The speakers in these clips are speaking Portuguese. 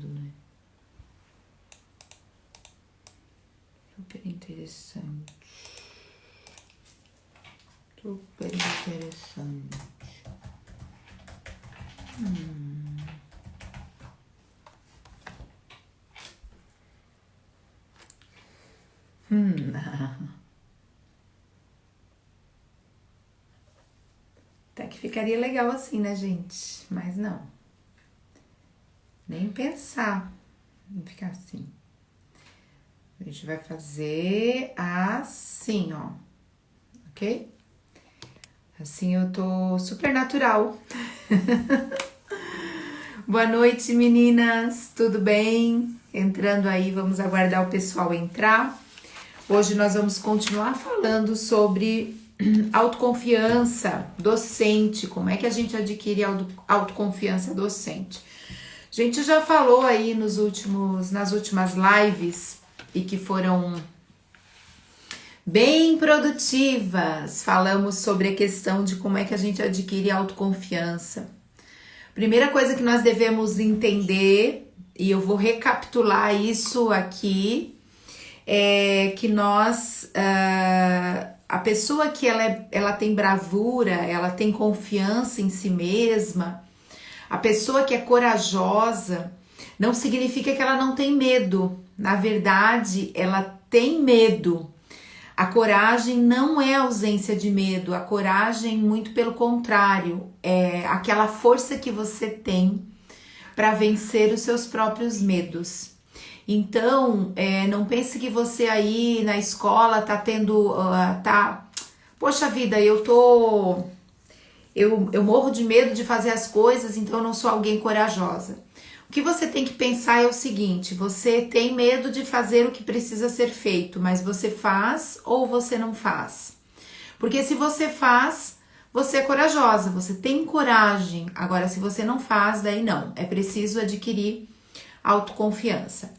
Né? Super interessante. Super interessante. Até que ficaria legal assim, né, gente? Mas não. Nem pensar em ficar assim. A gente vai fazer assim, ó. Ok? Assim eu tô super natural. Boa noite, meninas. Tudo bem? Entrando aí, vamos aguardar o pessoal entrar. Hoje nós vamos continuar falando sobre autoconfiança docente, como é que a gente adquire autoconfiança docente. A gente já falou aí nas últimas lives e que foram bem produtivas. Falamos sobre a questão de como é que a gente adquire autoconfiança. Primeira coisa que nós devemos entender, e eu vou recapitular isso aqui, é que a pessoa que ela tem bravura, ela tem confiança em si mesma, a pessoa que é corajosa, não significa que ela não tem medo. Na verdade, ela tem medo. A coragem não é ausência de medo, a coragem, muito pelo contrário, é aquela força que você tem para vencer os seus próprios medos. Então, não pense que você aí na escola tá tendo, poxa vida, eu morro de medo de fazer as coisas, então eu não sou alguém corajosa. O que você tem que pensar é o seguinte: você tem medo de fazer o que precisa ser feito, mas você faz ou você não faz? Porque se você faz, você é corajosa, você tem coragem. Agora, se você não faz, daí não. É preciso adquirir autoconfiança.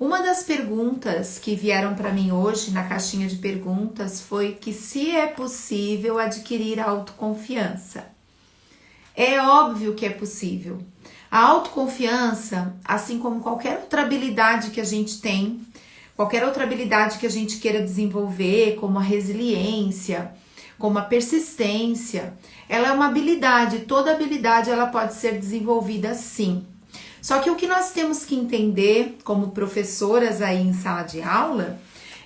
Uma das perguntas que vieram para mim hoje na caixinha de perguntas foi que se é possível adquirir autoconfiança. É óbvio que é possível. A autoconfiança, assim como qualquer outra habilidade que a gente tem, qualquer outra habilidade que a gente queira desenvolver, como a resiliência, como a persistência, ela é uma habilidade. Toda habilidade ela pode ser desenvolvida sim. Só que o que nós temos que entender como professoras aí em sala de aula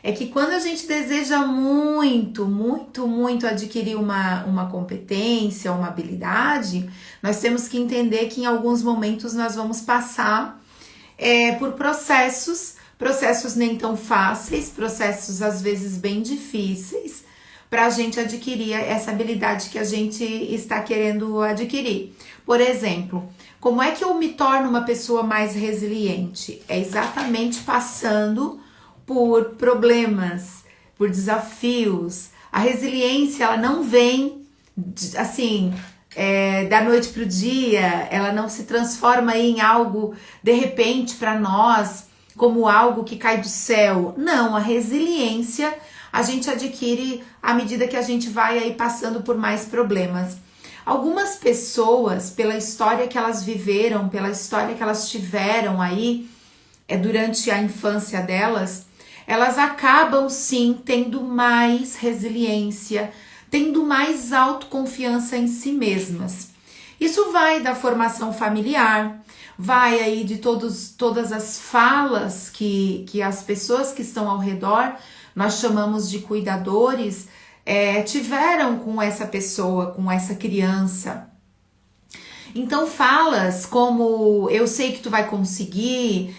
é que quando a gente deseja muito adquirir uma competência, uma habilidade, nós temos que entender que em alguns momentos nós vamos passar por processos nem tão fáceis, processos às vezes bem difíceis, para a gente adquirir essa habilidade que a gente está querendo adquirir. Por exemplo, como é que eu me torno uma pessoa mais resiliente? É exatamente passando por problemas, por desafios. A resiliência, ela não vem assim, da noite para o dia, ela não se transforma em algo de repente para nós, como algo que cai do céu. Não, a resiliência a gente adquire à medida que a gente vai aí passando por mais problemas. Algumas pessoas, pela história que elas viveram, pela história que elas tiveram aí durante a infância delas, elas acabam sim tendo mais resiliência, tendo mais autoconfiança em si mesmas. Isso vai da formação familiar, vai aí de todas as falas que as pessoas que estão ao redor, nós chamamos de cuidadores, tiveram com essa pessoa, com essa criança. Então falas como: eu sei que tu vai conseguir,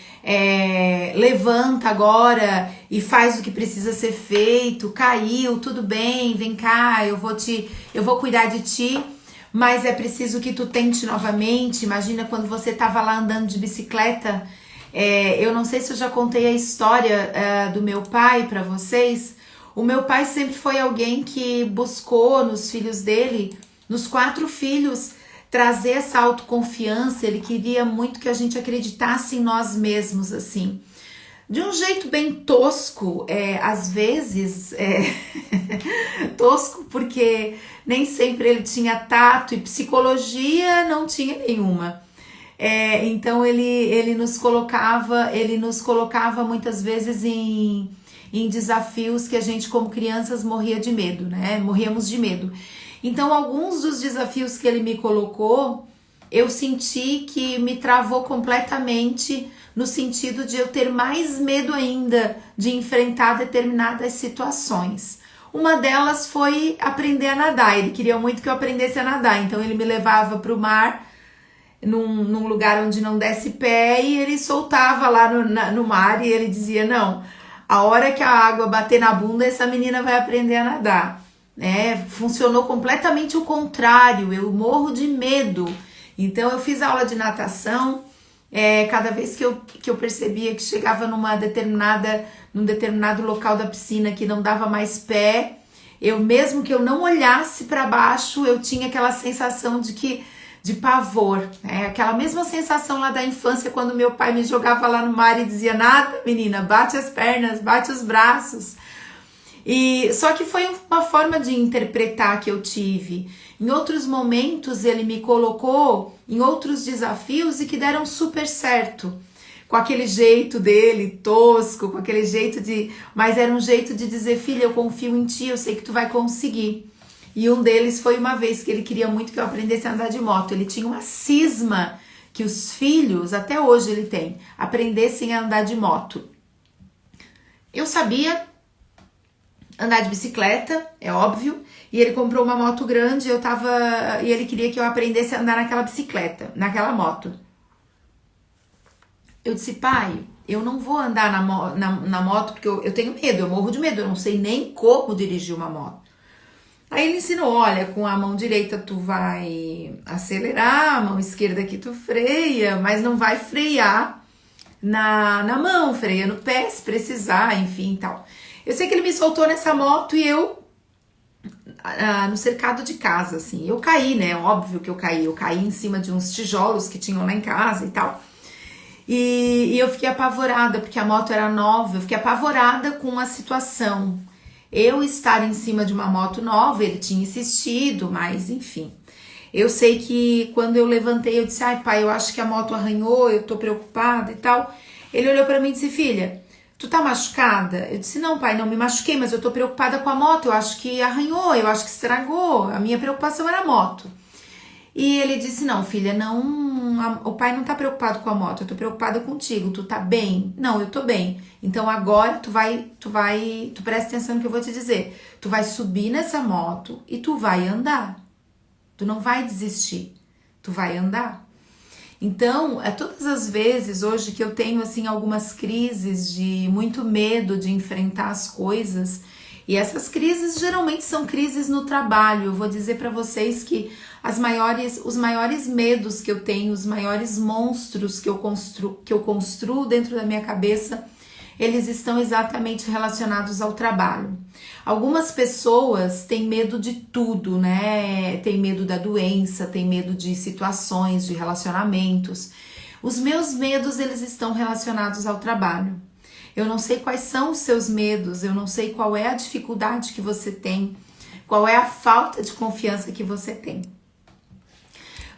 levanta agora e faz o que precisa ser feito, caiu, tudo bem, vem cá, eu vou cuidar de ti, mas é preciso que tu tente novamente. Imagina quando você estava lá andando de bicicleta, eu não sei se eu já contei a história do meu pai para vocês. O meu pai sempre foi alguém que buscou nos filhos dele, nos 4 filhos, trazer essa autoconfiança. Ele queria muito que a gente acreditasse em nós mesmos, assim. De um jeito bem tosco, às vezes, tosco porque nem sempre ele tinha tato e psicologia não tinha nenhuma. Então ele nos colocava muitas vezes em desafios que a gente, como crianças, morria de medo, né? Morríamos de medo. Então, alguns dos desafios que ele me colocou, eu senti que me travou completamente, no sentido de eu ter mais medo ainda de enfrentar determinadas situações. Uma delas foi aprender a nadar. Ele queria muito que eu aprendesse a nadar, então ele me levava para o mar, num lugar onde não desse pé, e ele soltava lá no mar, e ele dizia: não, a hora que a água bater na bunda, essa menina vai aprender a nadar. Funcionou completamente o contrário, eu morro de medo. Então eu fiz aula de natação, cada vez que eu percebia que chegava num determinado local da piscina que não dava mais pé, mesmo que eu não olhasse para baixo, eu tinha aquela sensação de pavor, aquela mesma sensação lá da infância, quando meu pai me jogava lá no mar e dizia: nada, menina, bate as pernas, bate os braços. E só que foi uma forma de interpretar que eu tive. Em outros momentos ele me colocou em outros desafios e que deram super certo, com aquele jeito dele tosco, com aquele jeito mas era um jeito de dizer: filha, eu confio em ti, eu sei que tu vai conseguir. E um deles foi uma vez que ele queria muito que eu aprendesse a andar de moto. Ele tinha uma cisma que os filhos, até hoje ele tem, aprendessem a andar de moto. Eu sabia andar de bicicleta, é óbvio, e ele comprou uma moto grande, e ele queria que eu aprendesse a andar naquela bicicleta, naquela moto. Eu disse: pai, eu não vou andar na moto porque eu tenho medo, eu morro de medo, eu não sei nem como dirigir uma moto. Aí ele ensinou: olha, com a mão direita tu vai acelerar, a mão esquerda aqui tu freia, mas não vai frear na mão, freia no pé se precisar, enfim, tal. Eu sei que ele me soltou nessa moto e eu, no cercado de casa, assim, eu caí, né? Óbvio que eu caí em cima de uns tijolos que tinham lá em casa e tal. E eu fiquei apavorada, porque a moto era nova, eu fiquei apavorada com a situação. Eu estar em cima de uma moto nova, ele tinha insistido, mas enfim. Eu sei que quando eu levantei, eu disse: ai, pai, eu acho que a moto arranhou, eu tô preocupada e tal. Ele olhou pra mim e disse: filha, tu tá machucada? Eu disse: não, pai, não me machuquei, mas eu tô preocupada com a moto, eu acho que arranhou, eu acho que estragou, a minha preocupação era a moto. E ele disse: não, filha, não, o pai não tá preocupado com a moto, eu tô preocupada contigo, tu tá bem? Não, eu tô bem. Então agora tu presta atenção no que eu vou te dizer. Tu vai subir nessa moto e tu vai andar. Tu não vai desistir, tu vai andar. Então, todas as vezes hoje que eu tenho assim algumas crises de muito medo de enfrentar as coisas, e essas crises geralmente são crises no trabalho. Eu vou dizer para vocês que os maiores medos que eu tenho, os maiores monstros que eu construo dentro da minha cabeça, eles estão exatamente relacionados ao trabalho. Algumas pessoas têm medo de tudo, né? Tem medo da doença, tem medo de situações, de relacionamentos. Os meus medos, eles estão relacionados ao trabalho. Eu não sei quais são os seus medos, eu não sei qual é a dificuldade que você tem, qual é a falta de confiança que você tem.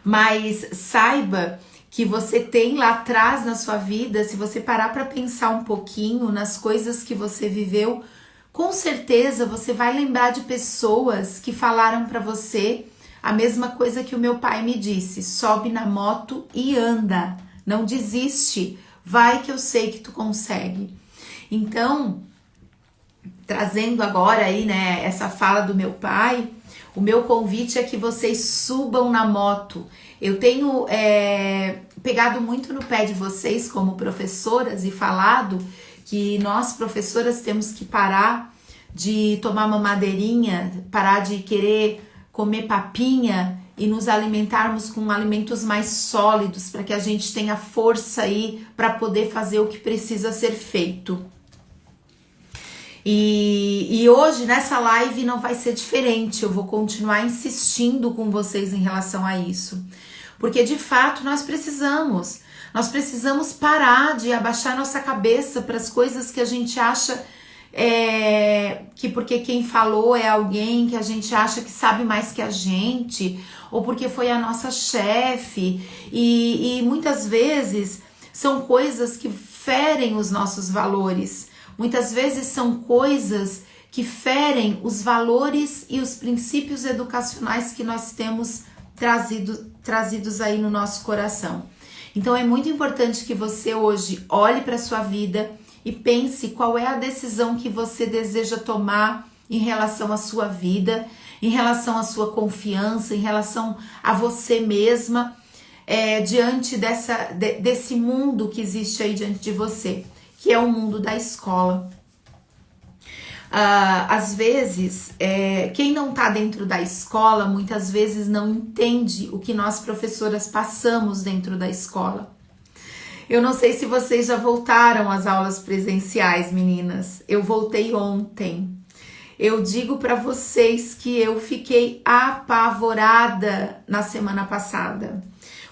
Mas saiba que você tem lá atrás na sua vida, se você parar para pensar um pouquinho nas coisas que você viveu, com certeza você vai lembrar de pessoas que falaram para você a mesma coisa que o meu pai me disse: sobe na moto e anda, não desiste, vai que eu sei que tu consegue. Então, trazendo agora aí, né, essa fala do meu pai, o meu convite é que vocês subam na moto. Eu tenho pegado muito no pé de vocês como professoras e falado que nós professoras temos que parar de tomar mamadeirinha, parar de querer comer papinha e nos alimentarmos com alimentos mais sólidos para que a gente tenha força aí para poder fazer o que precisa ser feito. E hoje nessa live não vai ser diferente, eu vou continuar insistindo com vocês em relação a isso, porque de fato nós precisamos parar de abaixar nossa cabeça para as coisas que a gente acha que porque quem falou é alguém que a gente acha que sabe mais que a gente, ou porque foi a nossa chefe, e muitas vezes são coisas que ferem os nossos valores, muitas vezes são coisas que ferem os valores e os princípios educacionais que nós temos trazidos aí no nosso coração. Então é muito importante que você hoje olhe para a sua vida e pense qual é a decisão que você deseja tomar em relação à sua vida, em relação à sua confiança, em relação a você mesma, diante desse mundo que existe aí diante de você, que é o mundo da escola. Às vezes, quem não está dentro da escola, muitas vezes não entende o que nós professoras passamos dentro da escola. Eu não sei se vocês já voltaram às aulas presenciais, meninas. Eu voltei ontem. Eu digo para vocês que eu fiquei apavorada na semana passada.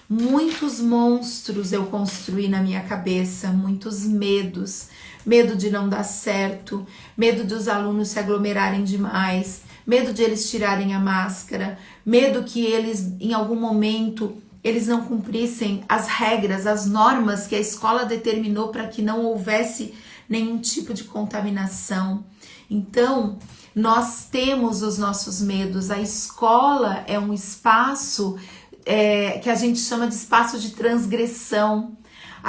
Muitos monstros eu construí na minha cabeça, muitos medos. Medo de não dar certo, medo de os alunos se aglomerarem demais, medo de eles tirarem a máscara, medo que eles, em algum momento, eles não cumprissem as regras, as normas que a escola determinou para que não houvesse nenhum tipo de contaminação. Então, nós temos os nossos medos. A escola é um espaço que a gente chama de espaço de transgressão.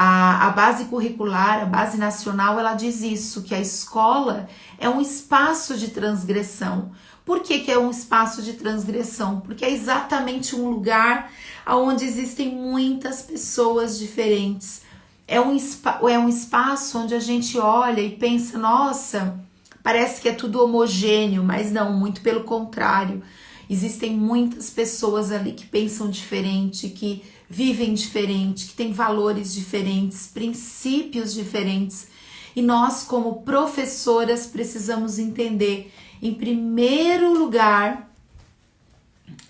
A base curricular, a base nacional, ela diz isso, que a escola é um espaço de transgressão. Por que é um espaço de transgressão? Porque é exatamente um lugar onde existem muitas pessoas diferentes. É um espaço onde a gente olha e pensa, nossa, parece que é tudo homogêneo, mas não, muito pelo contrário. Existem muitas pessoas ali que pensam diferente, que vivem diferente, que têm valores diferentes, princípios diferentes. E nós, como professoras, precisamos entender, em primeiro lugar,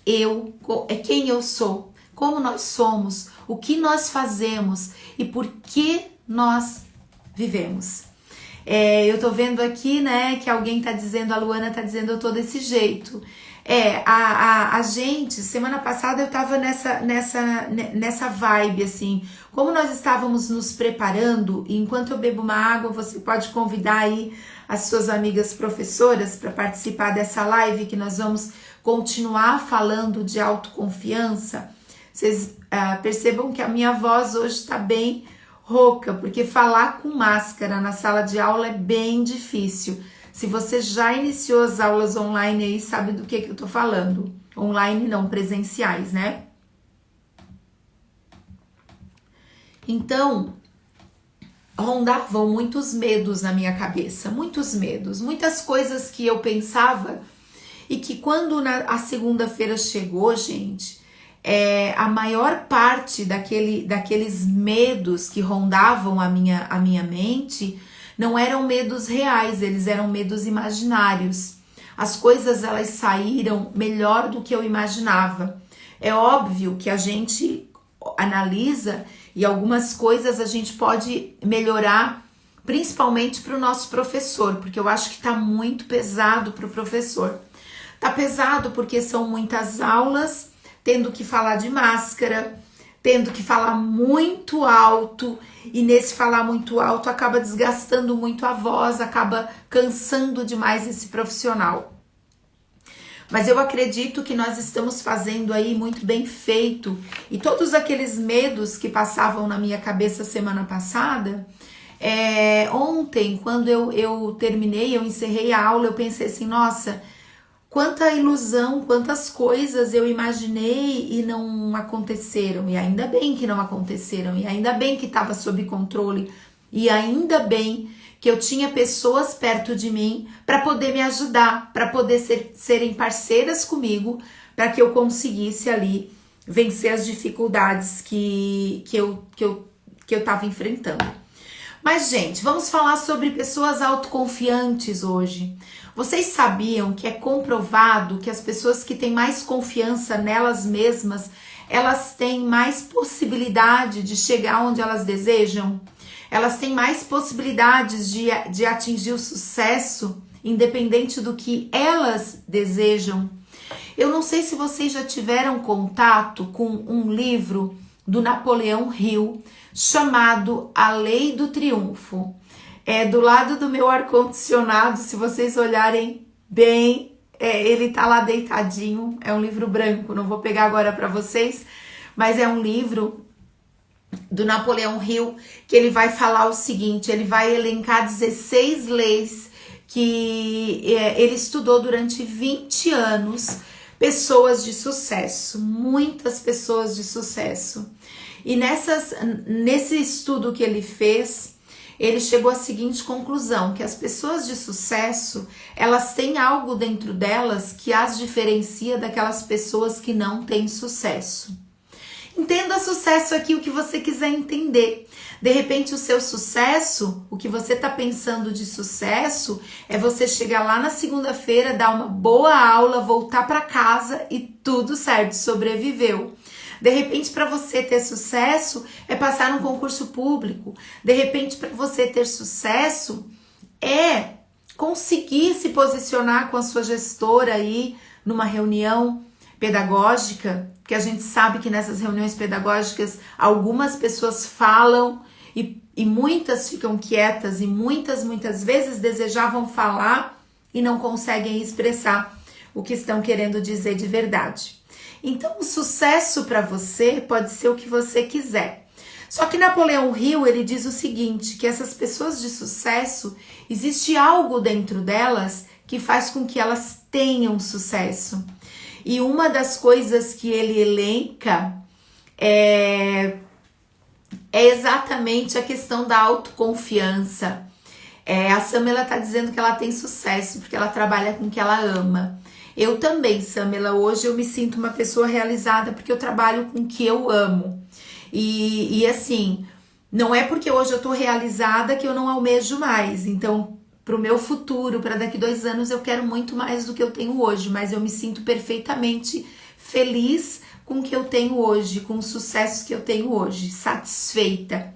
quem eu sou, como nós somos, o que nós fazemos e por que nós vivemos. Eu tô vendo aqui, né, que alguém tá dizendo, a Luana tá dizendo, eu tô desse jeito. A gente, semana passada eu tava nessa vibe, assim, como nós estávamos nos preparando, e enquanto eu bebo uma água, você pode convidar aí as suas amigas professoras para participar dessa live, que nós vamos continuar falando de autoconfiança. Vocês percebam que a minha voz hoje está bem rouca, porque falar com máscara na sala de aula é bem difícil. Se você já iniciou as aulas online aí, sabe do que eu tô falando. Online não, presenciais, né? Então, rondavam muitos medos na minha cabeça, muitos medos, muitas coisas que eu pensava e que quando a segunda-feira chegou, gente, a maior parte daqueles medos que rondavam a minha mente não eram medos reais, eles eram medos imaginários. As coisas, elas saíram melhor do que eu imaginava. É óbvio que a gente analisa e algumas coisas a gente pode melhorar, principalmente para o nosso professor, porque eu acho que está muito pesado para o professor. Tá pesado porque são muitas aulas, tendo que falar de máscara, tendo que falar muito alto, e nesse falar muito alto acaba desgastando muito a voz, acaba cansando demais esse profissional. Mas eu acredito que nós estamos fazendo aí muito bem feito, e todos aqueles medos que passavam na minha cabeça semana passada, ontem, quando eu terminei, eu encerrei a aula, eu pensei assim, nossa, quanta ilusão, quantas coisas eu imaginei e não aconteceram, e ainda bem que não aconteceram, e ainda bem que estava sob controle, e ainda bem que eu tinha pessoas perto de mim para poder me ajudar, para poder serem parceiras comigo, para que eu conseguisse ali vencer as dificuldades que eu estava enfrentando. Mas, gente, vamos falar sobre pessoas autoconfiantes hoje. Vocês sabiam que é comprovado que as pessoas que têm mais confiança nelas mesmas, elas têm mais possibilidade de chegar onde elas desejam? elas têm mais possibilidades de atingir o sucesso, independente do que elas desejam. Eu não sei se vocês já tiveram contato com um livro do Napoleão Hill chamado A Lei do Triunfo. É do lado do meu ar-condicionado, se vocês olharem bem, ele tá lá deitadinho. É um livro branco, não vou pegar agora para vocês, mas é um livro do Napoleão Hill que ele vai falar o seguinte, ele vai elencar 16 leis que ele estudou durante 20 anos, pessoas de sucesso, muitas pessoas de sucesso. E nesse estudo que ele fez, ele chegou à seguinte conclusão, que as pessoas de sucesso, elas têm algo dentro delas que as diferencia daquelas pessoas que não têm sucesso. Entenda sucesso aqui o que você quiser entender. De repente o seu sucesso, o que você está pensando de sucesso, é você chegar lá na segunda-feira, dar uma boa aula, voltar para casa e tudo certo, sobreviveu. De repente, para você ter sucesso, é passar num concurso público. De repente, para você ter sucesso, é conseguir se posicionar com a sua gestora aí numa reunião pedagógica, que a gente sabe que nessas reuniões pedagógicas algumas pessoas falam e muitas ficam quietas e muitas vezes desejavam falar e não conseguem expressar o que estão querendo dizer de verdade. Então, o sucesso para você pode ser o que você quiser. Só que Napoleão Hill, ele diz o seguinte, que essas pessoas de sucesso, existe algo dentro delas que faz com que elas tenham sucesso. E uma das coisas que ele elenca é exatamente a questão da autoconfiança. A Samela está dizendo que ela tem sucesso porque ela trabalha com o que ela ama. Eu também, Samela, hoje eu me sinto uma pessoa realizada porque eu trabalho com o que eu amo. E assim, não é porque hoje eu tô realizada que eu não almejo mais. Então, pro meu futuro, para daqui 2 anos, eu quero muito mais do que eu tenho hoje. Mas eu me sinto perfeitamente feliz com o que eu tenho hoje, com o sucesso que eu tenho hoje, satisfeita.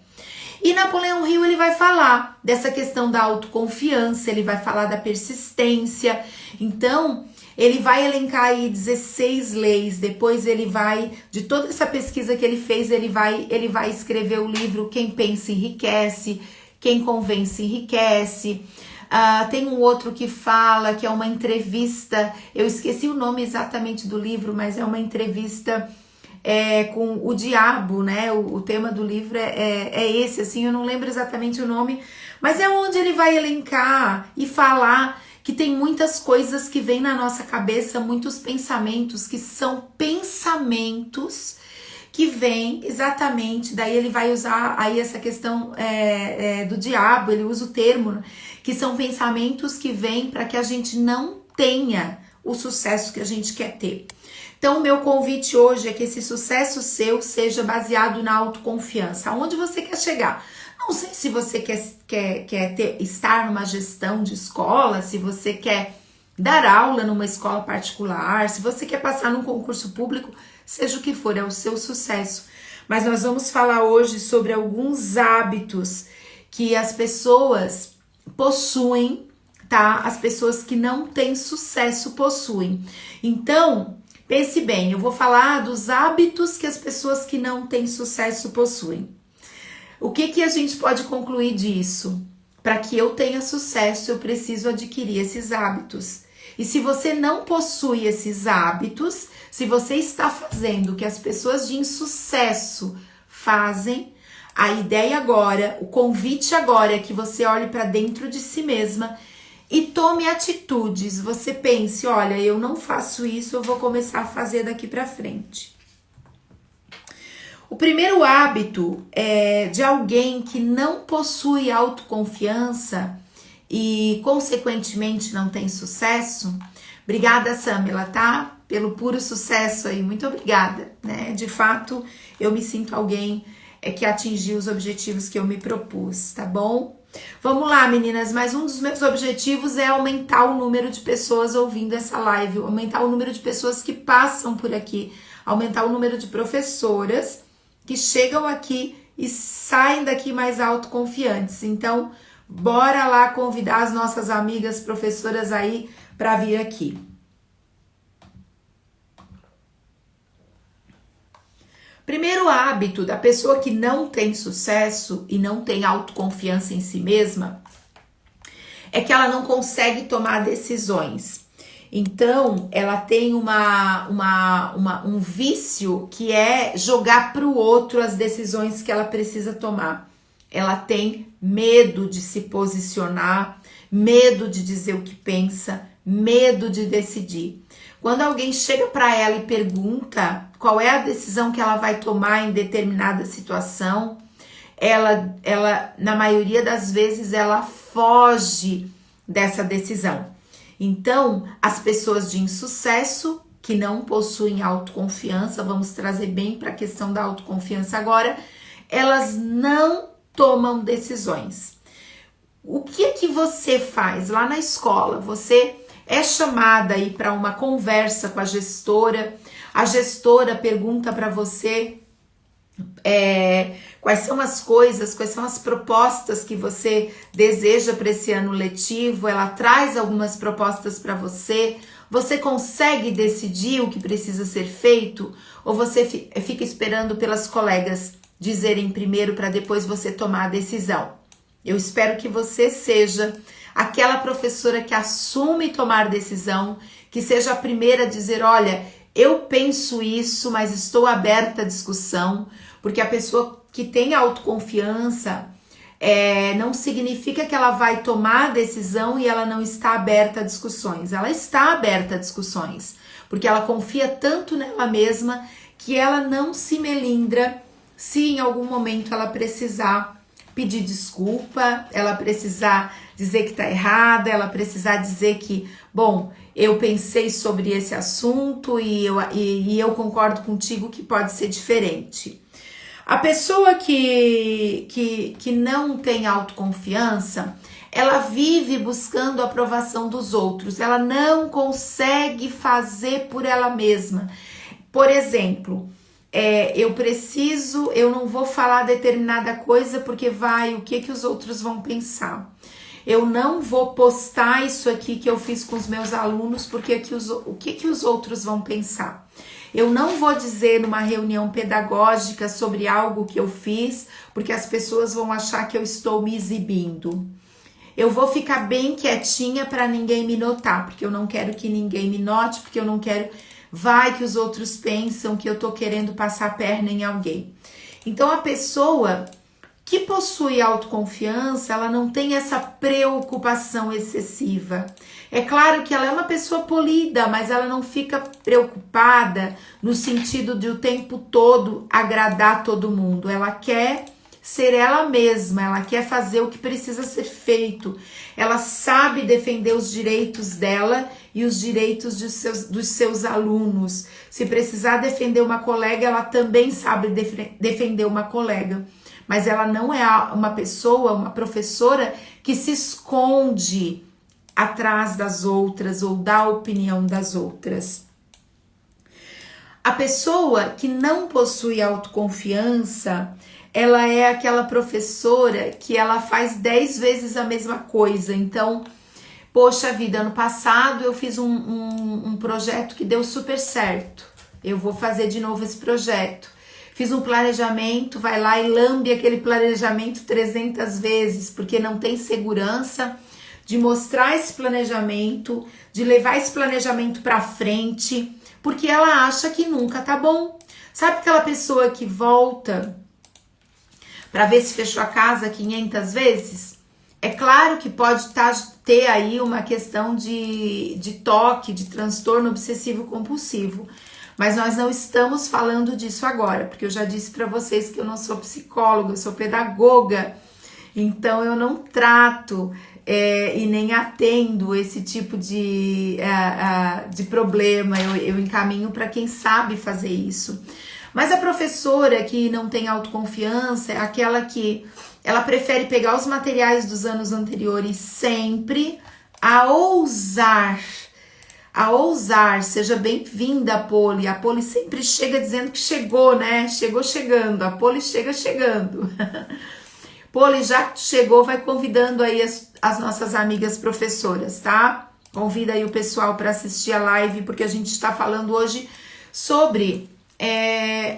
E Napoleão Hill, ele vai falar dessa questão da autoconfiança, ele vai falar da persistência. Então, ele vai elencar aí 16 leis, depois ele vai, de toda essa pesquisa que ele fez, ele vai escrever o livro Quem Pensa Enriquece, Quem Convence Enriquece. Tem um outro que fala, que é uma entrevista, eu esqueci o nome exatamente do livro, mas é uma entrevista com o diabo, né? O tema do livro é esse, assim, eu não lembro exatamente o nome, mas é onde ele vai elencar e falar que tem muitas coisas que vêm na nossa cabeça, muitos pensamentos que são pensamentos que vêm exatamente, daí ele vai usar aí essa questão do diabo, ele usa o termo, que são pensamentos que vêm para que a gente não tenha o sucesso que a gente quer ter. Então, o meu convite hoje é que esse sucesso seu seja baseado na autoconfiança. Aonde você quer chegar? Não sei se você quer estar numa gestão de escola, se você quer dar aula numa escola particular, se você quer passar num concurso público, seja o que for, é o seu sucesso. Mas nós vamos falar hoje sobre alguns hábitos que as pessoas possuem, tá? As pessoas que não têm sucesso possuem. Então, pense bem, eu vou falar dos hábitos que as pessoas que não têm sucesso possuem. O que a gente pode concluir disso? Para que eu tenha sucesso, eu preciso adquirir esses hábitos. E se você não possui esses hábitos, se você está fazendo o que as pessoas de insucesso fazem, a ideia agora, o convite agora é que você olhe para dentro de si mesma e tome atitudes. Você pense, olha, eu não faço isso, eu vou começar a fazer daqui para frente. O primeiro hábito de alguém que não possui autoconfiança e, consequentemente, não tem sucesso. Obrigada, Samela, tá? Pelo puro sucesso aí, muito obrigada, né? De fato, eu me sinto alguém que atingiu os objetivos que eu me propus, tá bom? Vamos lá, meninas, mas um dos meus objetivos é aumentar o número de pessoas ouvindo essa live, aumentar o número de pessoas que passam por aqui, aumentar o número de professoras que chegam aqui e saem daqui mais autoconfiantes. Então, bora lá convidar as nossas amigas professoras aí para vir aqui. Primeiro hábito da pessoa que não tem sucesso e não tem autoconfiança em si mesma é que ela não consegue tomar decisões. Então, ela tem um vício que é jogar para o outro as decisões que ela precisa tomar. Ela tem medo de se posicionar, medo de dizer o que pensa, medo de decidir. Quando alguém chega para ela e pergunta qual é a decisão que ela vai tomar em determinada situação, ela na maioria das vezes, ela foge dessa decisão. Então, as pessoas de insucesso, que não possuem autoconfiança, vamos trazer bem para a questão da autoconfiança agora, elas não tomam decisões. O que você faz lá na escola? Você é chamada aí para uma conversa com a gestora pergunta para você quais são as coisas, quais são as propostas que você deseja para esse ano letivo, ela traz algumas propostas para você, você consegue decidir o que precisa ser feito ou você fica esperando pelas colegas dizerem primeiro para depois você tomar a decisão? Eu espero que você seja aquela professora que assume tomar decisão, que seja a primeira a dizer, olha, eu penso isso, mas estou aberta à discussão, porque a pessoa que tem autoconfiança não significa que ela vai tomar a decisão e ela não está aberta a discussões. Ela está aberta a discussões, porque ela confia tanto nela mesma que ela não se melindra se em algum momento ela precisar pedir desculpa, ela precisar dizer que tá errada, ela precisar dizer que, bom, eu pensei sobre esse assunto e eu concordo contigo que pode ser diferente. A pessoa que não tem autoconfiança, ela vive buscando a aprovação dos outros, ela não consegue fazer por ela mesma. Por exemplo, eu não vou falar determinada coisa porque o que os outros vão pensar. Eu não vou postar isso aqui que eu fiz com os meus alunos porque o que os outros vão pensar. Eu não vou dizer numa reunião pedagógica sobre algo que eu fiz porque as pessoas vão achar que eu estou me exibindo. Eu vou ficar bem quietinha para ninguém me notar, porque eu não quero que ninguém me note, porque eu não quero... Vai que os outros pensam que eu tô querendo passar a perna em alguém. Então, a pessoa que possui autoconfiança, ela não tem essa preocupação excessiva. É claro que ela é uma pessoa polida, mas ela não fica preocupada no sentido de o tempo todo agradar todo mundo. Ela quer ser ela mesma, ela quer fazer o que precisa ser feito. Ela sabe defender os direitos dela e os direitos dos seus alunos. Se precisar defender uma colega, ela também sabe defender uma colega. Mas ela não é uma pessoa, uma professora que se esconde atrás das outras ou da opinião das outras. A pessoa que não possui autoconfiança, ela é aquela professora que ela faz 10 vezes a mesma coisa. Então, poxa vida, ano passado eu fiz um projeto que deu super certo. Eu vou fazer de novo esse projeto. Fiz um planejamento, vai lá e lambe aquele planejamento 300 vezes, porque não tem segurança de mostrar esse planejamento, de levar esse planejamento para frente, porque ela acha que nunca tá bom. Sabe aquela pessoa que volta para ver se fechou a casa 500 vezes? É claro que pode ter aí uma questão de toque, de transtorno obsessivo compulsivo, mas nós não estamos falando disso agora, porque eu já disse para vocês que eu não sou psicóloga, eu sou pedagoga, então eu não trato e nem atendo esse tipo de problema, eu encaminho para quem sabe fazer isso. Mas a professora que não tem autoconfiança é aquela que ela prefere pegar os materiais dos anos anteriores sempre a ousar a ousar. Seja bem-vinda, Poli. A Poli sempre chega dizendo que chegou, né? Chegou chegando. A Poli chega chegando. Poli, já que chegou, vai convidando aí as nossas amigas professoras, tá? Convida aí o pessoal para assistir a live, porque a gente está falando hoje sobre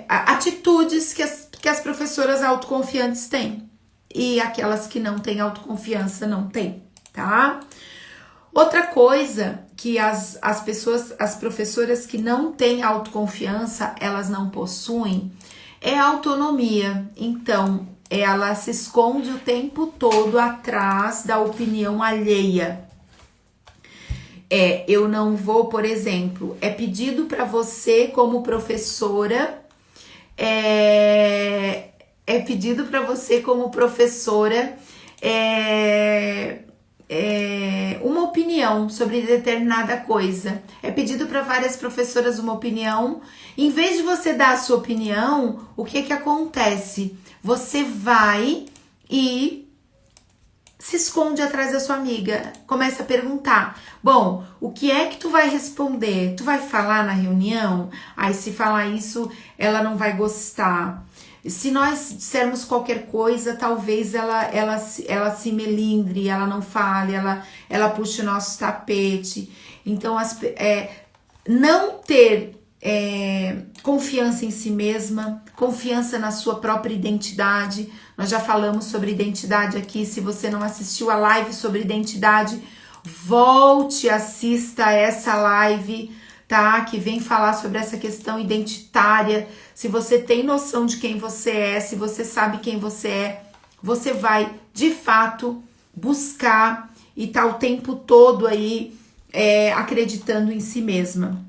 atitudes que as professoras autoconfiantes têm e aquelas que não têm autoconfiança não têm, tá? Outra coisa que as professoras que não têm autoconfiança, elas não possuem, é a autonomia. Então, ela se esconde o tempo todo atrás da opinião alheia. Eu não vou, por exemplo, é pedido para você como professora, pedido para você como professora uma opinião sobre determinada coisa. É pedido para várias professoras uma opinião. Em vez de você dar a sua opinião, o que acontece? Você vai e se esconde atrás da sua amiga, começa a perguntar, bom, o que é que tu vai responder? Tu vai falar na reunião? Aí se falar isso, ela não vai gostar. Se nós dissermos qualquer coisa, talvez ela se melindre, ela não fale, ela puxe o nosso tapete. Então, não ter confiança em si mesma, confiança na sua própria identidade. Nós já falamos sobre identidade aqui. Se você não assistiu a live sobre identidade, volte, assista essa live, tá? Que vem falar sobre essa questão identitária. Se você tem noção de quem você é, se você sabe quem você é, você vai, de fato, buscar e tá o tempo todo aí acreditando em si mesma.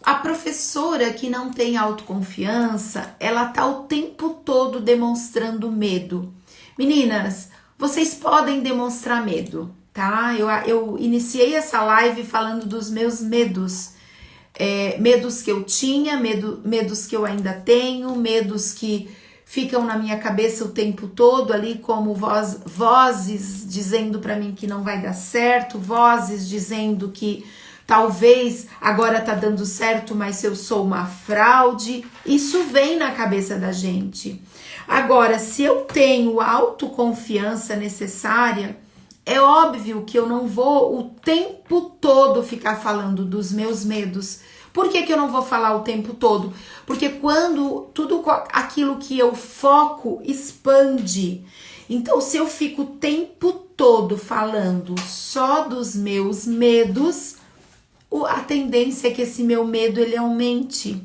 A professora que não tem autoconfiança, ela tá o tempo todo demonstrando medo. Meninas, vocês podem demonstrar medo, tá? Eu iniciei essa live falando dos meus medos. Medos que eu tinha, medos que eu ainda tenho, medos que ficam na minha cabeça o tempo todo ali como vozes dizendo para mim que não vai dar certo, vozes dizendo que talvez agora tá dando certo, mas eu sou uma fraude. Isso vem na cabeça da gente. Agora, se eu tenho a autoconfiança necessária, é óbvio que eu não vou o tempo todo ficar falando dos meus medos. Por que eu não vou falar o tempo todo? Porque quando tudo aquilo que eu foco expande. Então, se eu fico o tempo todo falando só dos meus medos, a tendência é que esse meu medo ele aumente.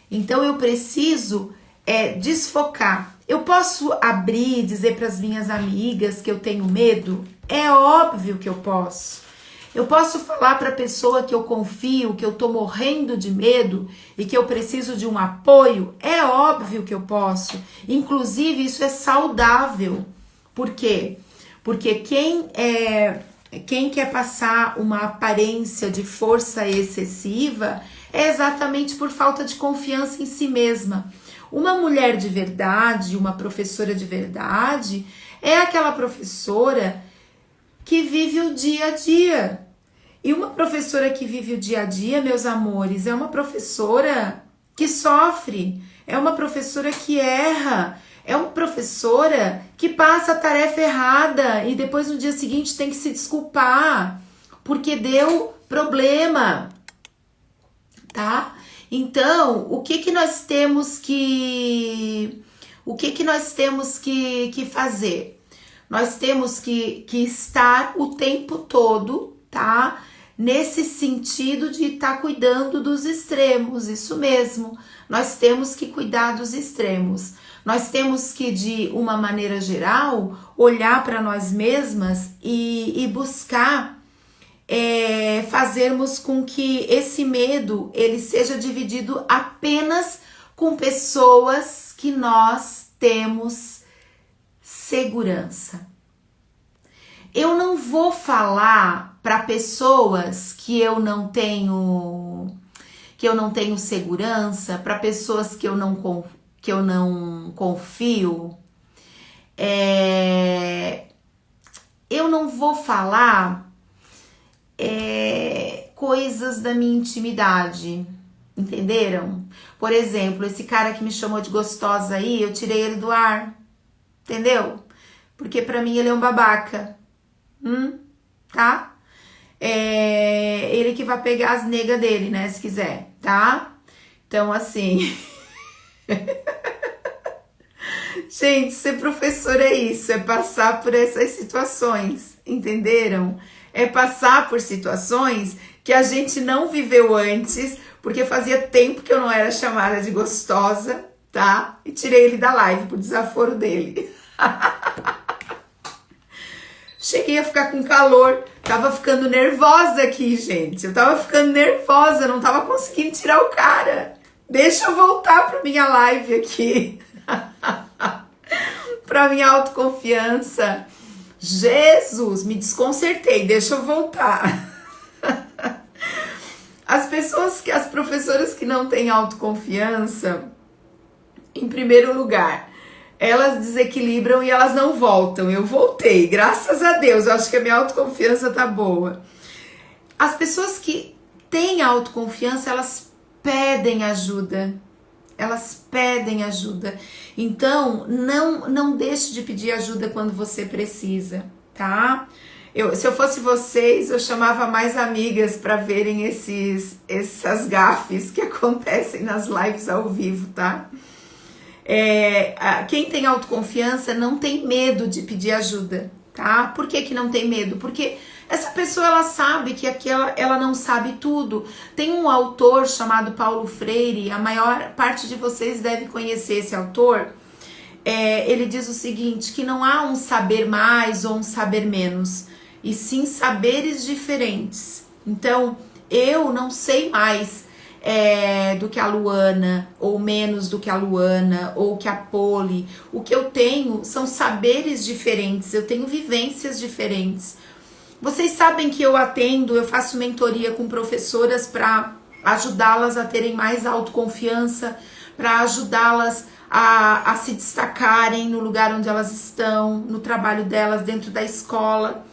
Então eu preciso desfocar. Eu posso abrir e dizer para as minhas amigas que eu tenho medo? É óbvio que eu posso. Eu posso falar para a pessoa que eu confio, que eu tô morrendo de medo e que eu preciso de um apoio? É óbvio que eu posso. Inclusive isso é saudável. Por quê? Porque quem quer passar uma aparência de força excessiva é exatamente por falta de confiança em si mesma. Uma mulher de verdade, uma professora de verdade, é aquela professora que vive o dia a dia. E uma professora que vive o dia a dia, meus amores, é uma professora que sofre, é uma professora que erra, é uma professora que passa a tarefa errada e depois no dia seguinte tem que se desculpar porque deu problema, tá? Então, o que nós temos que fazer? Nós temos que estar o tempo todo, tá? Nesse sentido de estar cuidando dos extremos, isso mesmo. Nós temos que cuidar dos extremos. Nós temos que, de uma maneira geral, olhar para nós mesmas e buscar fazermos com que esse medo ele seja dividido apenas com pessoas que nós temos segurança. Eu não vou falar para pessoas que eu não tenho segurança, para pessoas que eu não confio. Eu não vou falar coisas da minha intimidade, entenderam? Por exemplo, esse cara que me chamou de gostosa aí, eu tirei ele do ar, entendeu? Porque pra mim ele é um babaca, tá? Ele que vai pegar as negas dele, né, se quiser, tá? Então, assim... Gente, ser professor é isso, é passar por essas situações, entenderam? É passar por situações que a gente não viveu antes, porque fazia tempo que eu não era chamada de gostosa, tá? E tirei ele da live por desaforo dele. Cheguei a ficar com calor, tava ficando nervosa aqui, gente. Eu tava ficando nervosa, não tava conseguindo tirar o cara. Deixa eu voltar pra minha live aqui. Pra minha autoconfiança. Jesus, me desconcertei, deixa eu voltar. As professoras que não têm autoconfiança, em primeiro lugar, elas desequilibram e elas não voltam. Eu voltei, graças a Deus, eu acho que a minha autoconfiança tá boa. As pessoas que têm autoconfiança, elas pedem ajuda. Elas pedem ajuda. Então, não deixe de pedir ajuda quando você precisa, tá? Se eu fosse vocês, eu chamava mais amigas para verem essas gafes que acontecem nas lives ao vivo, tá? Quem tem autoconfiança não tem medo de pedir ajuda, tá? Por que não tem medo? Porque essa pessoa, ela sabe que ela não sabe tudo. Tem um autor chamado Paulo Freire, a maior parte de vocês deve conhecer esse autor. Ele diz o seguinte, que não há um saber mais ou um saber menos, e sim saberes diferentes. Então, eu não sei mais do que a Luana, ou menos do que a Luana, ou que a Poli. O que eu tenho são saberes diferentes, eu tenho vivências diferentes. Vocês sabem que eu faço mentoria com professoras para ajudá-las a terem mais autoconfiança, para ajudá-las a se destacarem no lugar onde elas estão, no trabalho delas, dentro da escola.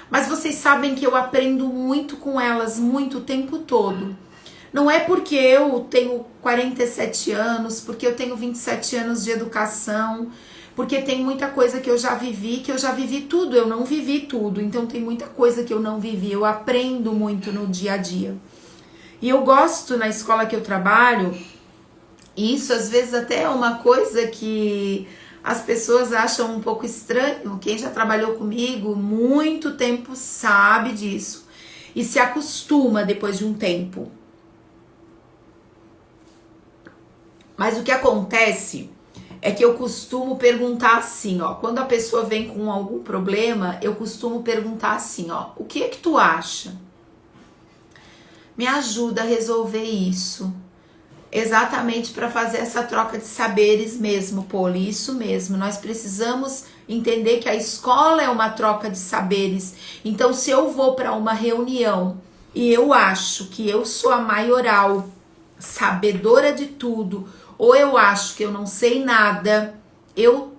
Mas vocês sabem que eu aprendo muito com elas, muito o tempo todo. Não é porque eu tenho 47 anos, porque eu tenho 27 anos de educação, porque tem muita coisa que eu já vivi tudo, eu não vivi tudo, então tem muita coisa que eu não vivi, eu aprendo muito no dia a dia. E eu gosto na escola que eu trabalho, e isso às vezes até é uma coisa que as pessoas acham um pouco estranho, quem já trabalhou comigo muito tempo sabe disso, e se acostuma depois de um tempo. Mas o que acontece é que eu costumo perguntar assim, ó, quando a pessoa vem com algum problema, eu costumo perguntar assim, ó, o que é que tu acha? Me ajuda a resolver isso. Exatamente para fazer essa troca de saberes mesmo, Poli, isso mesmo. Nós precisamos entender que a escola é uma troca de saberes. Então, se eu vou para uma reunião e eu acho que eu sou a maioral, sabedora de tudo, ou eu acho que eu não sei nada, eu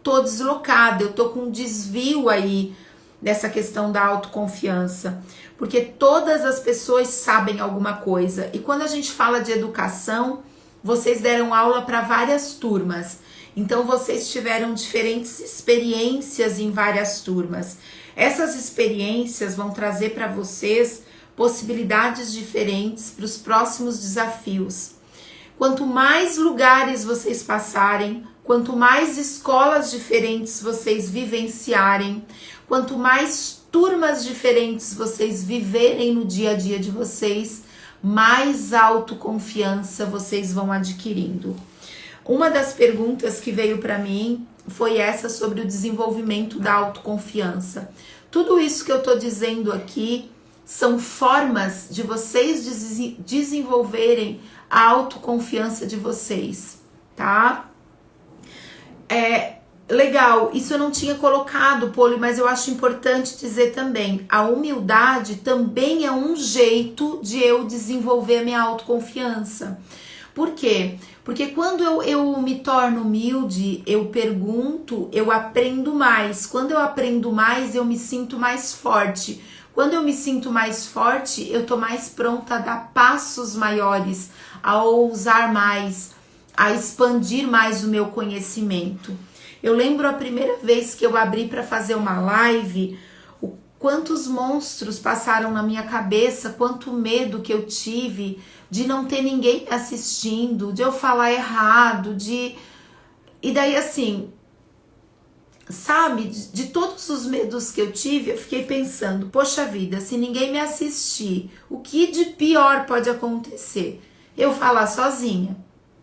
tô deslocada, eu tô com um desvio aí dessa questão da autoconfiança, porque todas as pessoas sabem alguma coisa, e quando a gente fala de educação, vocês deram aula para várias turmas, então vocês tiveram diferentes experiências em várias turmas. Essas experiências vão trazer para vocês possibilidades diferentes para os próximos desafios. Quanto mais lugares vocês passarem, quanto mais escolas diferentes vocês vivenciarem, quanto mais turmas diferentes vocês viverem no dia a dia de vocês, mais autoconfiança vocês vão adquirindo. Uma das perguntas que veio para mim foi essa sobre o desenvolvimento da autoconfiança. Tudo isso que eu tô dizendo aqui são formas de vocês desenvolverem a autoconfiança de vocês, tá? Legal, isso eu não tinha colocado, Poli, mas eu acho importante dizer também, a humildade também é um jeito de eu desenvolver minha autoconfiança. Por quê? Porque quando eu me torno humilde, eu pergunto, eu aprendo mais. Quando eu aprendo mais, eu me sinto mais forte. Quando eu me sinto mais forte, eu tô mais pronta a dar passos maiores, a ousar mais, a expandir mais o meu conhecimento. Eu lembro a primeira vez que eu abri para fazer uma live, quantos monstros passaram na minha cabeça, quanto medo que eu tive de não ter ninguém me assistindo, de eu falar errado, E daí assim, sabe, de todos os medos que eu tive, eu fiquei pensando, poxa vida, se ninguém me assistir, o que de pior pode acontecer? Eu falar sozinha.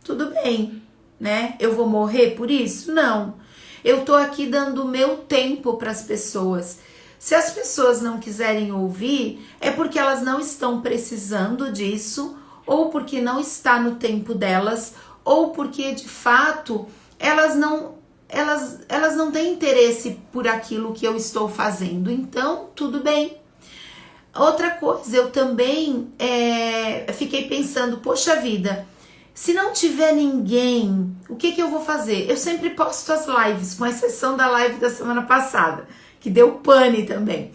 Tudo bem, né? Eu vou morrer por isso? Não. Eu tô aqui dando o meu tempo para as pessoas. Se as pessoas não quiserem ouvir, é porque elas não estão precisando disso, ou porque não está no tempo delas, ou porque de fato elas não têm interesse por aquilo que eu estou fazendo. Então, tudo bem. Outra coisa, eu também fiquei pensando, poxa vida, se não tiver ninguém, o que eu vou fazer? Eu sempre posto as lives, com exceção da live da semana passada, que deu pane também.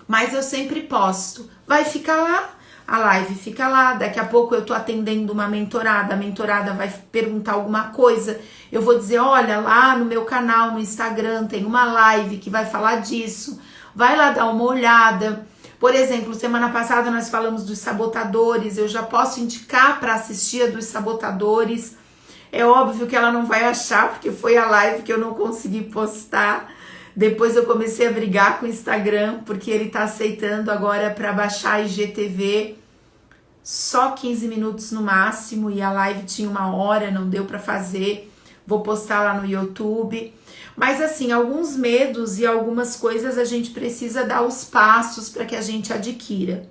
Mas eu sempre posto. Vai ficar lá, a live fica lá, daqui a pouco eu tô atendendo uma mentorada, a mentorada vai perguntar alguma coisa, eu vou dizer, olha, lá no meu canal, no Instagram, tem uma live que vai falar disso, vai lá dar uma olhada. Por exemplo, semana passada nós falamos dos sabotadores, eu já posso indicar para assistir a dos sabotadores. É óbvio que ela não vai achar, porque foi a live que eu não consegui postar. Depois eu comecei a brigar com o Instagram, porque ele tá aceitando agora para baixar a IGTV só 15 minutos no máximo, e a live tinha 1 hora, não deu para fazer. Vou postar lá no YouTube. Mas assim, alguns medos e algumas coisas a gente precisa dar os passos para que a gente adquira.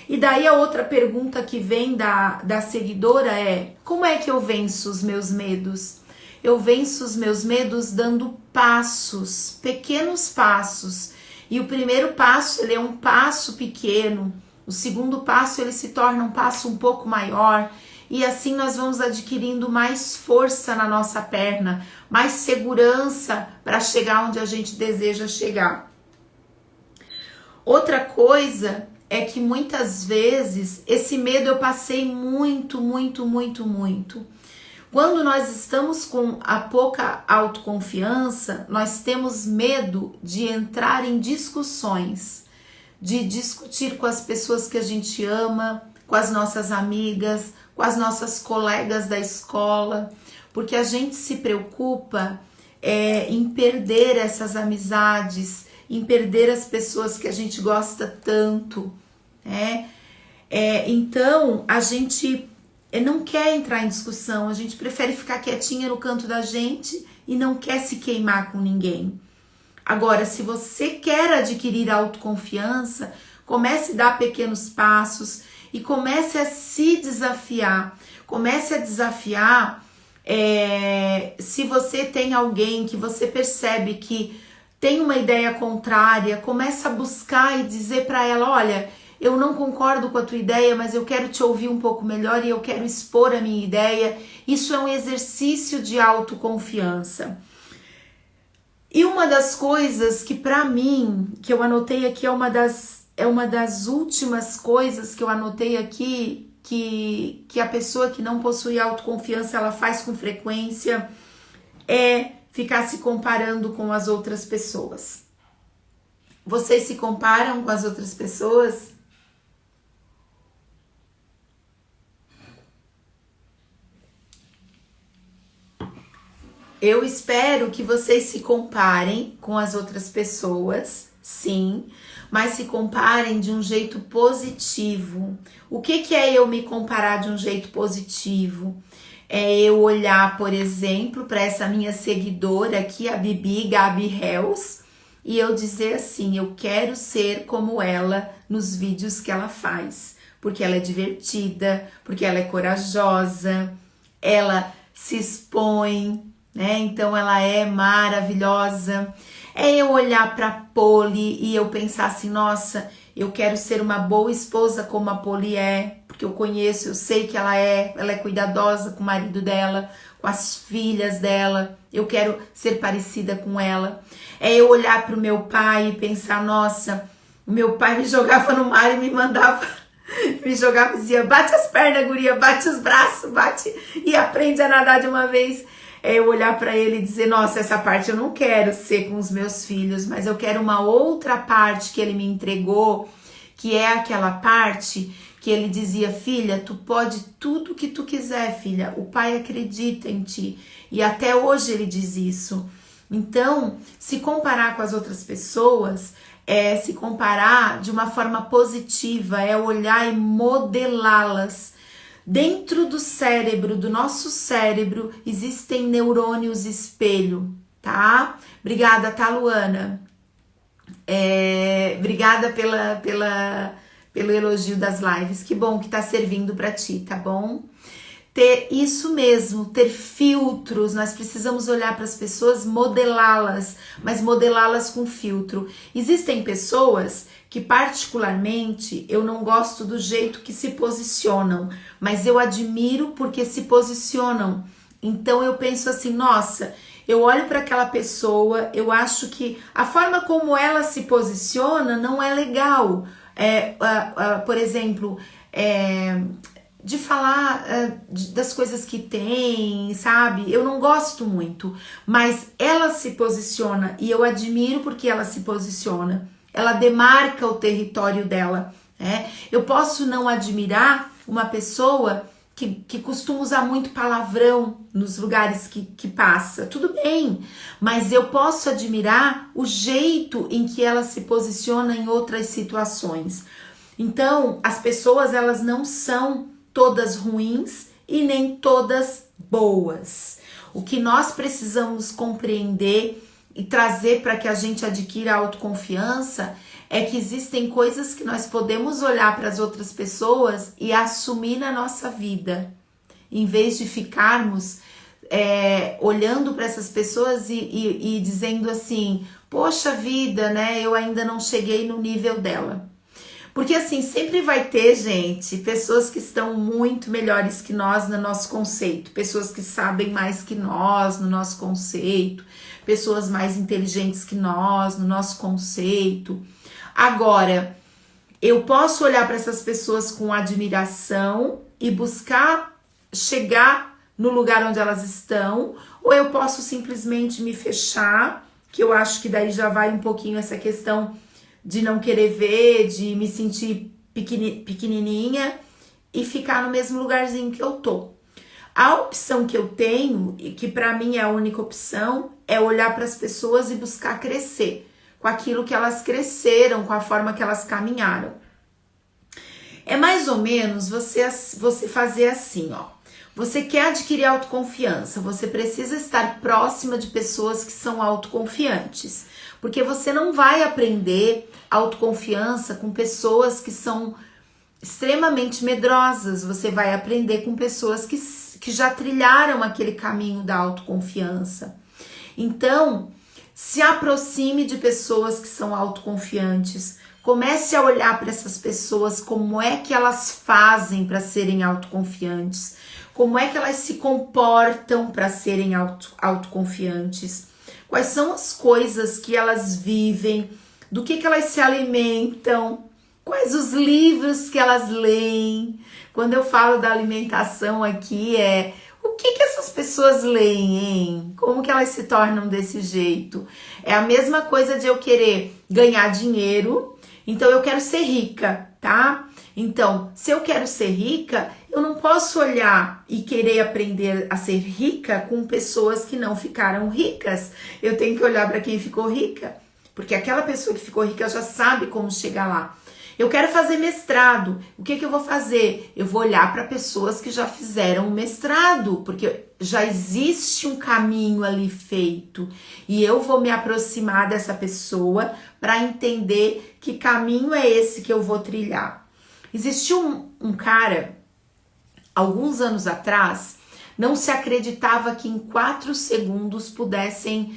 E daí a outra pergunta que vem da seguidora é: como é que eu venço os meus medos? Eu venço os meus medos dando passos, pequenos passos. E o primeiro passo, ele é um passo pequeno. O segundo passo, ele se torna um passo um pouco maior. E assim nós vamos adquirindo mais força na nossa perna, mais segurança para chegar onde a gente deseja chegar. Outra coisa é que muitas vezes esse medo eu passei muito. Quando nós estamos com a pouca autoconfiança, nós temos medo de entrar em discussões, de discutir com as pessoas que a gente ama, com as nossas amigas, com as nossas colegas da escola, porque a gente se preocupa em perder essas amizades, em perder as pessoas que a gente gosta tanto, né? Então, a gente não quer entrar em discussão, a gente prefere ficar quietinha no canto da gente e não quer se queimar com ninguém. Agora, se você quer adquirir autoconfiança, comece a dar pequenos passos e comece a se desafiar. Comece a desafiar se você tem alguém que você percebe que tem uma ideia contrária, comece a buscar e dizer para ela, olha, eu não concordo com a tua ideia, mas eu quero te ouvir um pouco melhor e eu quero expor a minha ideia. Isso é um exercício de autoconfiança. E uma das coisas que para mim, que eu anotei aqui, é uma das últimas coisas que eu anotei aqui, que a pessoa que não possui autoconfiança, ela faz com frequência, é ficar se comparando com as outras pessoas. Vocês se comparam com as outras pessoas? Eu espero que vocês se comparem com as outras pessoas, sim, mas se comparem de um jeito positivo. O que é eu me comparar de um jeito positivo? É eu olhar, por exemplo, para essa minha seguidora aqui, a Bibi Gabi Hells, e eu dizer assim, eu quero ser como ela nos vídeos que ela faz, porque ela é divertida, porque ela é corajosa, ela se expõe, né? Então ela é maravilhosa. É eu olhar para Poli e eu pensar assim, nossa, eu quero ser uma boa esposa como a Poli é, porque eu conheço, eu sei que ela é cuidadosa com o marido dela, com as filhas dela, eu quero ser parecida com ela. É eu olhar para o meu pai e pensar, nossa, meu pai me jogava no mar e me mandava, me jogava e dizia, bate as pernas, guria, bate os braços, bate e aprende a nadar de uma vez. Eu olhar para ele e dizer, nossa, essa parte eu não quero ser com os meus filhos, mas eu quero uma outra parte que ele me entregou, que é aquela parte que ele dizia, filha, tu pode tudo que tu quiser, filha, o pai acredita em ti. E até hoje ele diz isso. Então, se comparar com as outras pessoas, é se comparar de uma forma positiva, é olhar e modelá-las. Dentro do cérebro, do nosso cérebro, existem neurônios espelho, tá? Obrigada, tá, Luana? Obrigada pelo elogio das lives. Que bom que tá servindo para ti, tá bom? Ter isso mesmo, ter filtros. Nós precisamos olhar para as pessoas, modelá-las, mas modelá-las com filtro. Existem pessoas que particularmente eu não gosto do jeito que se posicionam, mas eu admiro porque se posicionam. Então eu penso assim, nossa, eu olho para aquela pessoa, eu acho que a forma como ela se posiciona não é legal. Por exemplo, de falar das coisas que tem, sabe? Eu não gosto muito, mas ela se posiciona e eu admiro porque ela se posiciona. Ela demarca o território dela, né? Eu posso não admirar uma pessoa que costuma usar muito palavrão nos lugares que passa, tudo bem, mas eu posso admirar o jeito em que ela se posiciona em outras situações. Então, as pessoas, elas não são todas ruins e nem todas boas. O que nós precisamos compreender e trazer para que a gente adquira autoconfiança é que existem coisas que nós podemos olhar para as outras pessoas e assumir na nossa vida, em vez de ficarmos olhando para essas pessoas e dizendo assim, poxa vida, né, eu ainda não cheguei no nível dela. Porque assim, sempre vai ter, gente, pessoas que estão muito melhores que nós no nosso conceito, pessoas que sabem mais que nós no nosso conceito, pessoas mais inteligentes que nós no nosso conceito. Agora, eu posso olhar para essas pessoas com admiração e buscar chegar no lugar onde elas estão, ou eu posso simplesmente me fechar, que eu acho que daí já vai um pouquinho essa questão de não querer ver, de me sentir pequenininha e ficar no mesmo lugarzinho que eu tô. A opção que eu tenho, e que para mim é a única opção, é olhar para as pessoas e buscar crescer com aquilo que elas cresceram, com a forma que elas caminharam. É mais ou menos você fazer assim, ó. Você quer adquirir autoconfiança, você precisa estar próxima de pessoas que são autoconfiantes, porque você não vai aprender autoconfiança com pessoas que são extremamente medrosas, você vai aprender com pessoas que já trilharam aquele caminho da autoconfiança. Então, se aproxime de pessoas que são autoconfiantes, comece a olhar para essas pessoas, como é que elas fazem para serem autoconfiantes, como é que elas se comportam para serem autoconfiantes, quais são as coisas que elas vivem, do que elas se alimentam, quais os livros que elas leem. Quando eu falo da alimentação aqui, o que essas pessoas leem, hein? Como que elas se tornam desse jeito? É a mesma coisa de eu querer ganhar dinheiro, então eu quero ser rica, tá? Então, se eu quero ser rica, eu não posso olhar e querer aprender a ser rica com pessoas que não ficaram ricas. Eu tenho que olhar para quem ficou rica, porque aquela pessoa que ficou rica já sabe como chegar lá. Eu quero fazer mestrado. O que eu vou fazer? Eu vou olhar para pessoas que já fizeram o mestrado, porque já existe um caminho ali feito. E eu vou me aproximar dessa pessoa para entender que caminho é esse que eu vou trilhar. Existiu um cara, alguns anos atrás, não se acreditava que em 4 segundos pudessem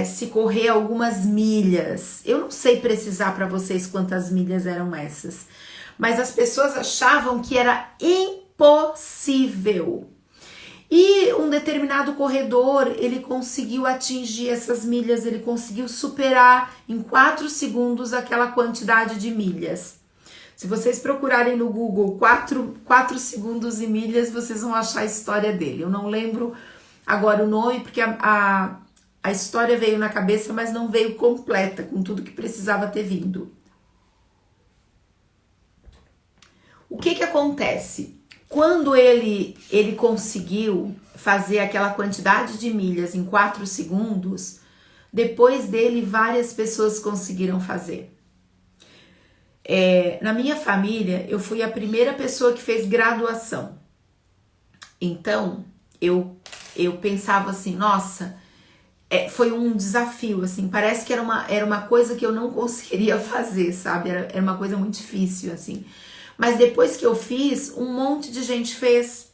se correr algumas milhas. Eu não sei precisar para vocês quantas milhas eram essas, mas as pessoas achavam que era impossível. E um determinado corredor, ele conseguiu atingir essas milhas, ele conseguiu superar em 4 segundos aquela quantidade de milhas. Se vocês procurarem no Google 4 segundos e milhas, vocês vão achar a história dele. Eu não lembro agora o nome, porque a história veio na cabeça, mas não veio completa, com tudo que precisava ter vindo. O que acontece? Quando ele conseguiu fazer aquela quantidade de milhas em 4 segundos, depois dele várias pessoas conseguiram fazer. Na minha família, eu fui a primeira pessoa que fez graduação. Então, eu pensava assim, nossa, foi um desafio, assim, parece que era uma coisa que eu não conseguiria fazer, sabe? Era uma coisa muito difícil, assim. Mas depois que eu fiz, um monte de gente fez.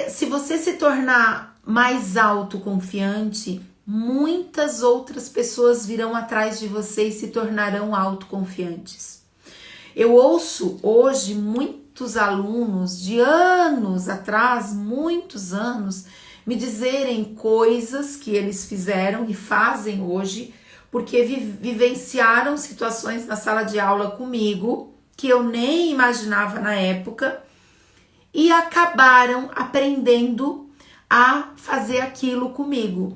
Se você se tornar mais autoconfiante, muitas outras pessoas virão atrás de você e se tornarão autoconfiantes. Eu ouço hoje muitos alunos de anos atrás, muitos anos, me dizerem coisas que eles fizeram e fazem hoje, porque vivenciaram situações na sala de aula comigo, que eu nem imaginava na época, e acabaram aprendendo a fazer aquilo comigo.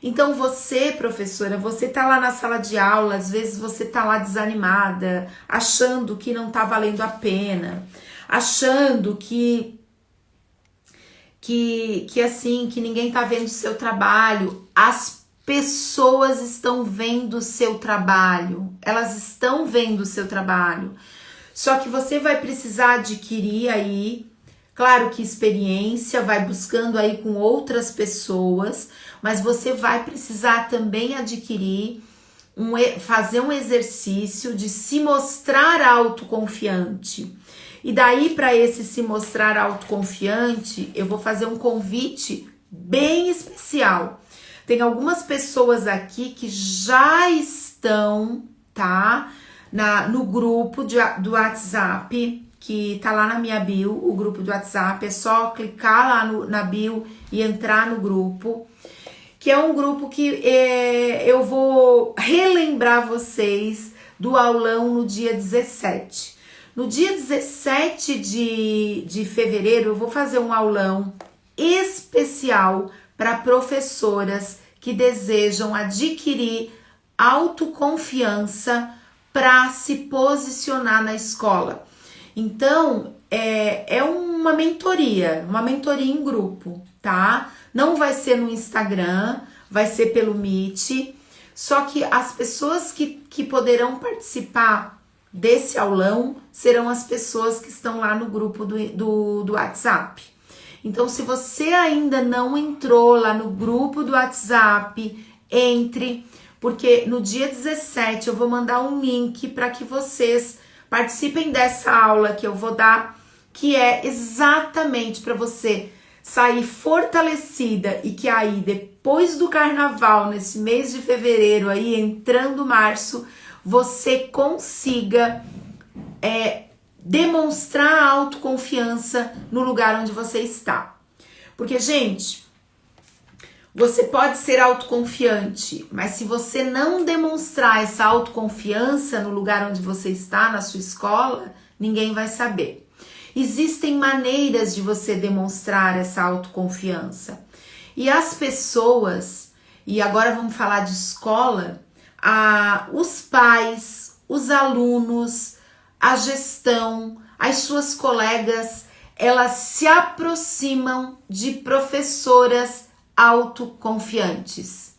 Então você, professora, você tá lá na sala de aula, às vezes você tá lá desanimada, achando que não tá valendo a pena, achando que assim, que ninguém tá vendo o seu trabalho. As pessoas estão vendo o seu trabalho, elas estão vendo o seu trabalho. Só que você vai precisar adquirir aí, claro que experiência, vai buscando aí com outras pessoas, mas você vai precisar também adquirir, fazer um exercício de se mostrar autoconfiante. E daí, para esse se mostrar autoconfiante, eu vou fazer um convite bem especial. Tem algumas pessoas aqui que já estão, tá? No grupo do WhatsApp, que tá lá na minha bio, o grupo do WhatsApp, é só clicar lá na bio e entrar no grupo, que é um grupo que eu vou relembrar vocês do aulão no dia 17. No dia 17 de fevereiro, eu vou fazer um aulão especial para professoras que desejam adquirir autoconfiança para se posicionar na escola. Então, é uma mentoria em grupo, tá? Não vai ser no Instagram, vai ser pelo Meet, só que as pessoas que poderão participar desse aulão serão as pessoas que estão lá no grupo do WhatsApp. Então, se você ainda não entrou lá no grupo do WhatsApp, entre, porque no dia 17 eu vou mandar um link para que vocês participem dessa aula que eu vou dar, que é exatamente para você sair fortalecida e que aí depois do carnaval, nesse mês de fevereiro, aí entrando março, você consiga demonstrar a autoconfiança no lugar onde você está. Porque, gente, você pode ser autoconfiante, mas se você não demonstrar essa autoconfiança no lugar onde você está, na sua escola, ninguém vai saber. Existem maneiras de você demonstrar essa autoconfiança. E as pessoas, e agora vamos falar de escola, os pais, os alunos, a gestão, as suas colegas, elas se aproximam de professoras autoconfiantes.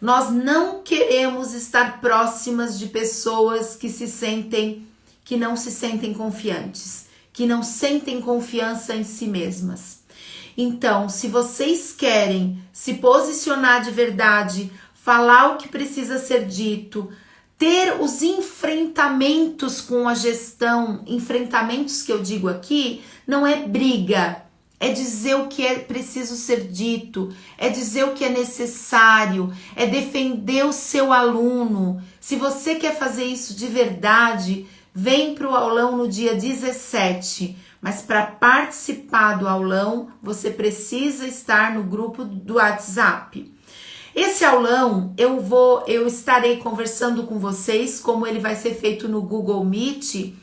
Nós não queremos estar próximas de pessoas que não se sentem confiantes, que não sentem confiança em si mesmas. Então, se vocês querem se posicionar de verdade, falar o que precisa ser dito, ter os enfrentamentos com a gestão, enfrentamentos que eu digo aqui, não é briga, é dizer o que é preciso ser dito, é dizer o que é necessário, é defender o seu aluno. Se você quer fazer isso de verdade, vem para o aulão no dia 17, Mas para participar do aulão, você precisa estar no grupo do WhatsApp. Esse aulão eu estarei conversando com vocês, como ele vai ser feito no Google Meet.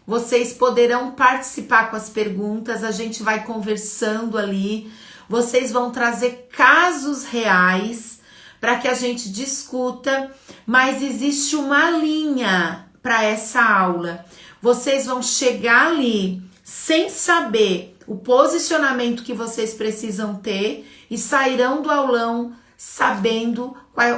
Vocês poderão participar com as perguntas, a gente vai conversando ali. Vocês vão trazer casos reais para que a gente discuta, mas existe uma linha para essa aula. Vocês vão chegar ali sem saber o posicionamento que vocês precisam ter e sairão do aulão sabendo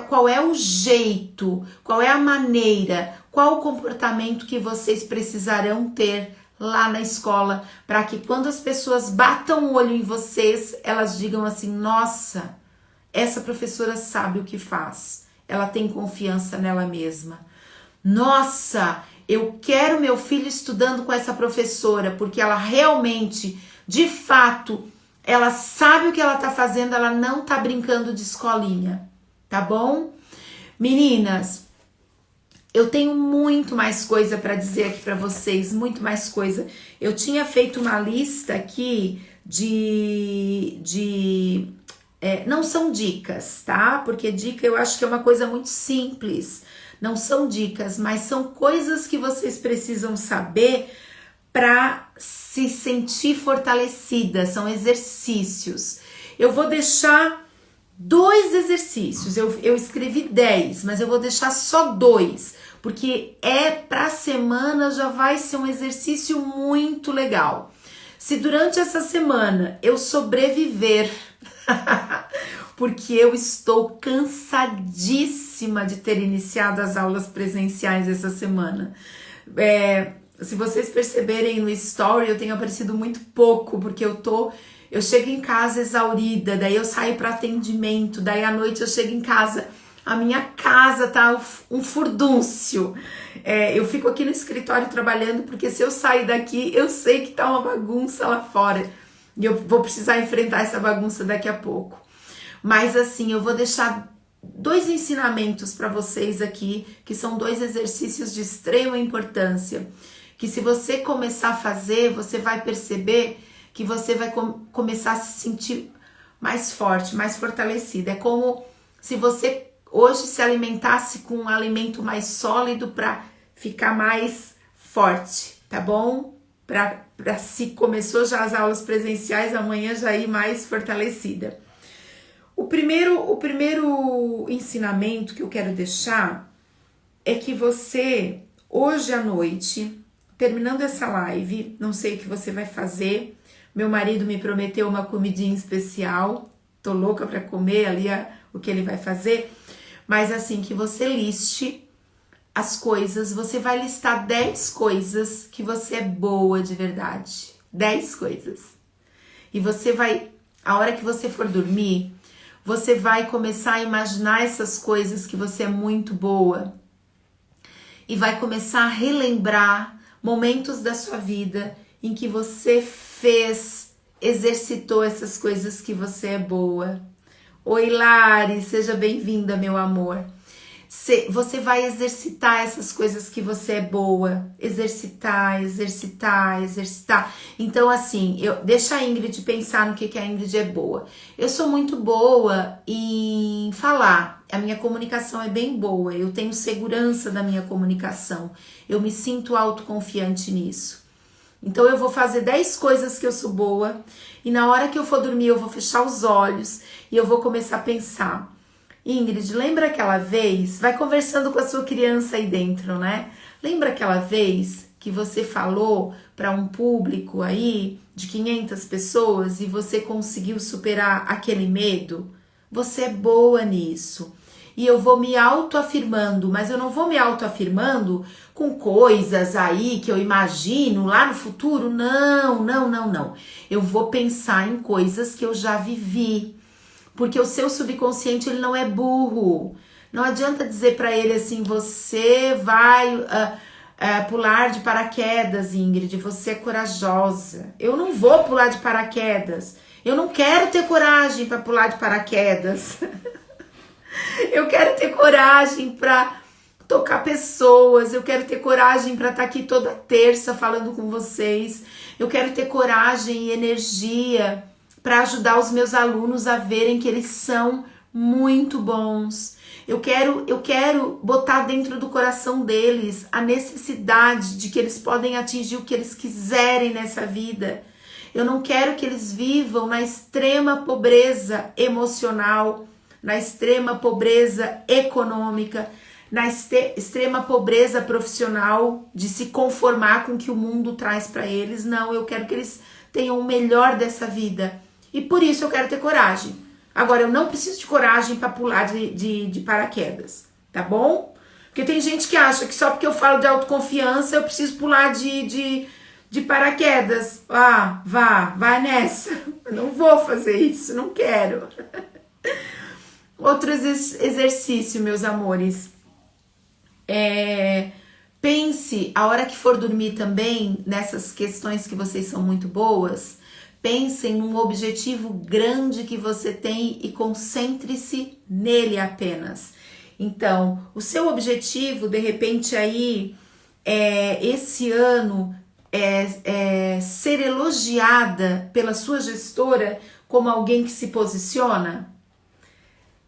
qual é o jeito, qual é a maneira, qual o comportamento que vocês precisarão ter lá na escola, para que quando as pessoas batam o olho em vocês, elas digam assim: nossa, essa professora sabe o que faz, ela tem confiança nela mesma. Nossa, eu quero meu filho estudando com essa professora, porque ela realmente, de fato, ela sabe o que ela tá fazendo, ela não tá brincando de escolinha, tá bom? Meninas, eu tenho muito mais coisa para dizer aqui para vocês, muito mais coisa. Eu tinha feito uma lista aqui não são dicas, tá? Porque dica eu acho que é uma coisa muito simples. Não são dicas, mas são coisas que vocês precisam saber para se sentir fortalecida, são exercícios. Eu vou deixar 2 exercícios, eu escrevi 10, mas eu vou deixar só 2, porque pra semana já vai ser um exercício muito legal. Se durante essa semana eu sobreviver, porque eu estou cansadíssima de ter iniciado as aulas presenciais essa semana. Se vocês perceberem no story, eu tenho aparecido muito pouco, porque eu chego em casa exaurida, daí eu saio para atendimento, daí à noite eu chego em casa, a minha casa tá um furdúncio. Eu fico aqui no escritório trabalhando, porque se eu sair daqui, eu sei que tá uma bagunça lá fora, e eu vou precisar enfrentar essa bagunça daqui a pouco. Mas assim, eu vou deixar 2 ensinamentos para vocês aqui, que são 2 exercícios de extrema importância, que se você começar a fazer, você vai perceber que você vai começar a se sentir mais forte, mais fortalecida. É como se você hoje se alimentasse com um alimento mais sólido para ficar mais forte, tá bom? Para se começou já as aulas presenciais, amanhã já ir mais fortalecida. O primeiro ensinamento que eu quero deixar é que você, hoje à noite, terminando essa live, não sei o que você vai fazer, meu marido me prometeu uma comidinha especial, tô louca para comer ali o que ele vai fazer, mas assim, que você liste as coisas, você vai listar 10 coisas que você é boa de verdade, 10 coisas, e você vai, a hora que você for dormir, você vai começar a imaginar essas coisas que você é muito boa, e vai começar a relembrar momentos da sua vida em que você exercitou essas coisas que você é boa. Oi, Lari, seja bem-vinda, meu amor. Você vai exercitar essas coisas que você é boa. Exercitar. Então, assim, deixa a Ingrid pensar no que a Ingrid é boa. Eu sou muito boa em falar. A minha comunicação é bem boa. Eu tenho segurança da minha comunicação. Eu me sinto autoconfiante nisso. Então, eu vou fazer 10 coisas que eu sou boa. E na hora que eu for dormir, eu vou fechar os olhos e eu vou começar a pensar. Ingrid, lembra aquela vez? Vai conversando com a sua criança aí dentro, né? Lembra aquela vez que você falou para um público aí de 500 pessoas e você conseguiu superar aquele medo? Você é boa nisso. E eu vou me autoafirmando, mas eu não vou me autoafirmando com coisas aí que eu imagino lá no futuro. Não. Eu vou pensar em coisas que eu já vivi. Porque o seu subconsciente, ele não é burro. Não adianta dizer para ele assim, você vai pular de paraquedas, Ingrid, você é corajosa. Eu não vou pular de paraquedas. Eu não quero ter coragem para pular de paraquedas. Eu quero ter coragem para tocar pessoas, eu quero ter coragem para estar aqui toda terça falando com vocês, eu quero ter coragem e energia para ajudar os meus alunos a verem que eles são muito bons. Eu quero botar dentro do coração deles a necessidade de que eles podem atingir o que eles quiserem nessa vida. Eu não quero que eles vivam na extrema pobreza emocional, na extrema pobreza econômica, na extrema pobreza profissional, de se conformar com o que o mundo traz para eles. Não, eu quero que eles tenham o melhor dessa vida. E por isso eu quero ter coragem. Agora, eu não preciso de coragem para pular de paraquedas, tá bom? Porque tem gente que acha que só porque eu falo de autoconfiança eu preciso pular de paraquedas. Ah, vai nessa. Eu não vou fazer isso, não quero. Outro exercício, meus amores. Pense, a hora que for dormir também, nessas questões que vocês são muito boas, pensem num objetivo grande que você tem e concentre-se nele apenas. Então, o seu objetivo, de repente aí, esse ano, ser elogiada pela sua gestora como alguém que se posiciona.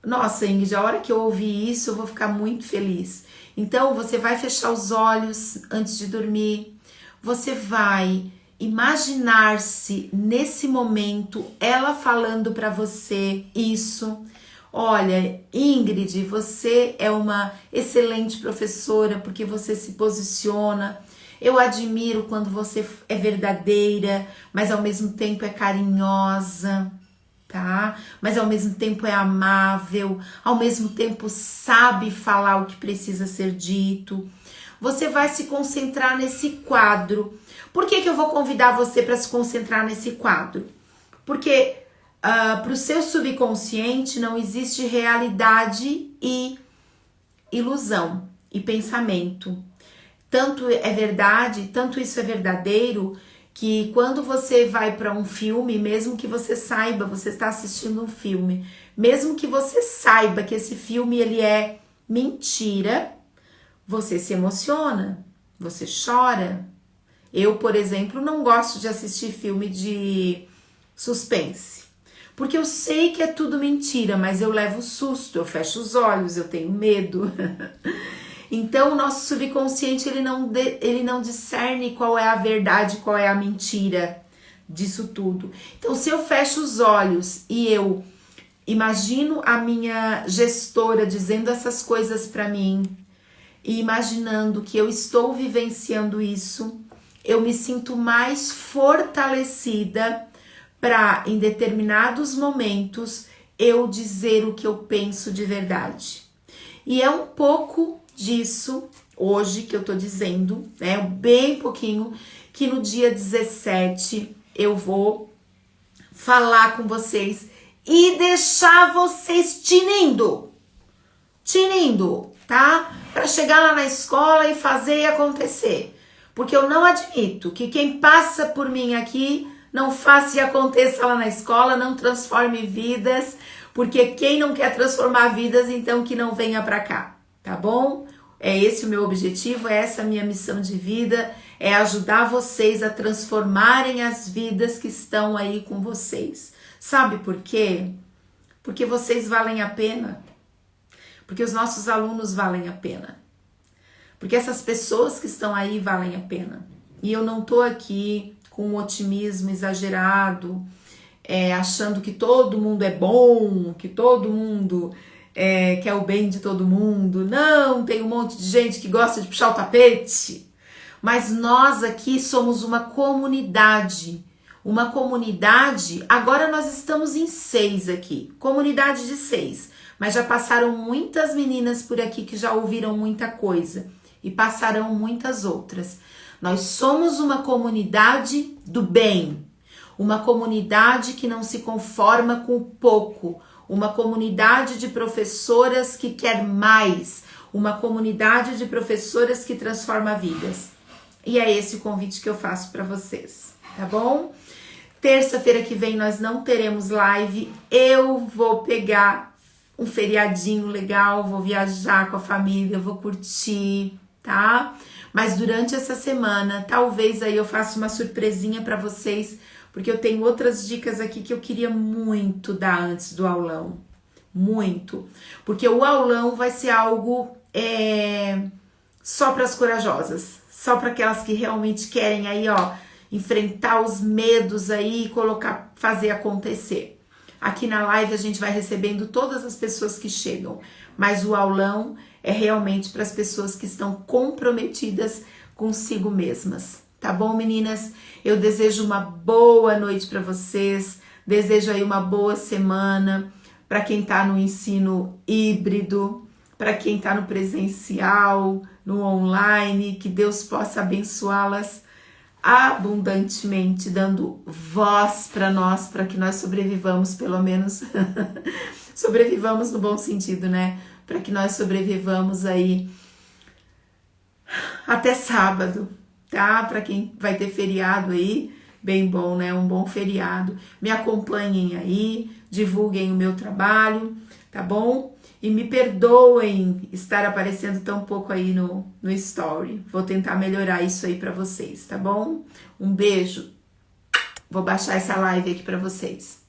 Nossa, Ingrid, a hora que eu ouvir isso, eu vou ficar muito feliz. Então, você vai fechar os olhos antes de dormir, você vai imaginar-se nesse momento, ela falando para você isso. Olha, Ingrid, você é uma excelente professora porque você se posiciona. Eu admiro quando você é verdadeira, mas ao mesmo tempo é carinhosa, tá? Mas ao mesmo tempo é amável, ao mesmo tempo sabe falar o que precisa ser dito. Você vai se concentrar nesse quadro. Por que eu vou convidar você para se concentrar nesse quadro? Porque para o seu subconsciente não existe realidade e ilusão e pensamento. Tanto é verdade, tanto isso é verdadeiro, que quando você vai para um filme, mesmo que você saiba, você está assistindo um filme, mesmo que você saiba que esse filme ele é mentira, você se emociona, você chora. Eu, por exemplo, não gosto de assistir filme de suspense, porque eu sei que é tudo mentira, mas eu levo susto, eu fecho os olhos, eu tenho medo. Então, o nosso subconsciente, ele não discerne qual é a verdade, qual é a mentira disso tudo. Então, se eu fecho os olhos e eu imagino a minha gestora dizendo essas coisas para mim, e imaginando que eu estou vivenciando isso, eu me sinto mais fortalecida para, em determinados momentos, eu dizer o que eu penso de verdade. E é um pouco disso, hoje, que eu tô dizendo, né, bem pouquinho, que no dia 17 eu vou falar com vocês e deixar vocês tinindo, tá? Para chegar lá na escola e fazer e acontecer. Porque eu não admito que quem passa por mim aqui não faça e aconteça lá na escola, não transforme vidas, porque quem não quer transformar vidas, então que não venha para cá, tá bom? É esse o meu objetivo, é essa a minha missão de vida, é ajudar vocês a transformarem as vidas que estão aí com vocês. Sabe por quê? Porque vocês valem a pena. Porque os nossos alunos valem a pena. Porque essas pessoas que estão aí valem a pena. E eu não tô aqui com um otimismo exagerado, achando que todo mundo é bom, que todo mundo quer o bem de todo mundo. Não, tem um monte de gente que gosta de puxar o tapete. Mas nós aqui somos uma comunidade. Uma comunidade, agora nós estamos em 6 aqui. Comunidade de 6. Mas já passaram muitas meninas por aqui que já ouviram muita coisa. E passarão muitas outras. Nós somos uma comunidade do bem. Uma comunidade que não se conforma com o pouco. Uma comunidade de professoras que quer mais. Uma comunidade de professoras que transforma vidas. E é esse o convite que eu faço para vocês, tá bom? Terça-feira que vem nós não teremos live. Eu vou pegar um feriadinho legal, vou viajar com a família, vou curtir, tá? Mas durante essa semana, talvez aí eu faça uma surpresinha para vocês, porque eu tenho outras dicas aqui que eu queria muito dar antes do aulão. Muito. Porque o aulão vai ser algo só para as corajosas, só para aquelas que realmente querem aí, ó, enfrentar os medos aí e colocar, fazer acontecer. Aqui na live a gente vai recebendo todas as pessoas que chegam, mas o aulão é realmente para as pessoas que estão comprometidas consigo mesmas. Tá bom, meninas? Eu desejo uma boa noite para vocês, desejo aí uma boa semana para quem tá no ensino híbrido, para quem tá no presencial, no online, que Deus possa abençoá-las abundantemente, dando voz para nós, para que nós sobrevivamos, pelo menos, sobrevivamos no bom sentido, né? Para que nós sobrevivamos aí até sábado, tá? Para quem vai ter feriado aí, bem bom, né? Um bom feriado. Me acompanhem aí, divulguem o meu trabalho, tá bom? E me perdoem estar aparecendo tão pouco aí no story. Vou tentar melhorar isso aí para vocês, tá bom? Um beijo. Vou baixar essa live aqui para vocês.